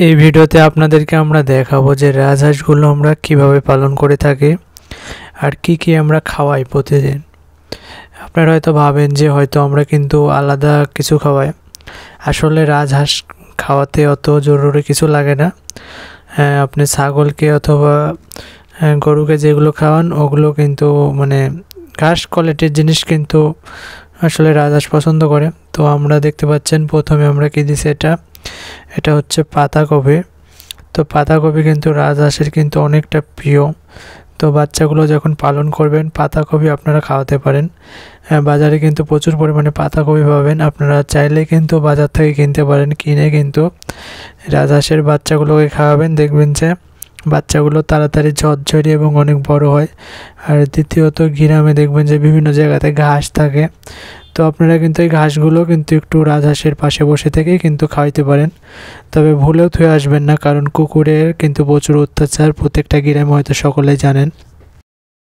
এই ভিডিওতে আপনাদেরকে আমরা দেখাবো যে রাজহাঁসগুলো আমরা কিভাবে পালন করে থাকি আর কি আমরা খাওয়াই প্রতিদিন। আপনারা হয়তো ভাবেন যে হয়তো আমরা কিন্তু আলাদা কিছু খাওয়াই, আসলে রাজহাঁস খাওয়াতে অত জরুরি কিছু লাগে না। আপনি ছাগলকে অথবা গরুকে যেগুলো খাওয়ান ওগুলো কিন্তু মানে ঘাস কোয়ালিটির জিনিস কিন্তু আসলে রাজহাঁস পছন্দ করে। তো আমরা দেখতে পাচ্ছেন প্রথমে আমরা কি দিছি, এটা হচ্ছে পাতাকপি। তো পাতাকপি কিন্তু রাজহাঁসের কিন্তু অনেকটা প্রিয়। তো বাচ্চাগুলো যখন পালন করবেন পাতাকপি আপনারা খাওয়াতে পারেন। বাজারে কিন্তু প্রচুর পরিমাণে পাতাকপি পাবেন, আপনারা চাইলে কিন্তু বাজার থেকে কিনতে পারেন, কিনে কিন্তু রাজহাঁসের বাচ্চাগুলোকে খাওয়াবেন, দেখবেন যে বাচ্চাগুলো তাড়াতাড়ি ঝরঝরে এবং অনেক বড় হয়। আর দ্বিতীয়ত গ্রামে দেখবেন যে বিভিন্ন জায়গাতে ঘাস থাকে, তো আপনারা কিন্তু এই ঘাসগুলো কিন্তু একটু রাজহাঁসের পাশে বসে থেকেই কিন্তু খাওয়াইতে পারেন। তবে ভুলেও থুয়ে আসবেন না, কারণ কুকুরের কিন্তু প্রচুর অত্যাচার প্রত্যেকটা গ্রামে হয়তো সকলেই জানেন।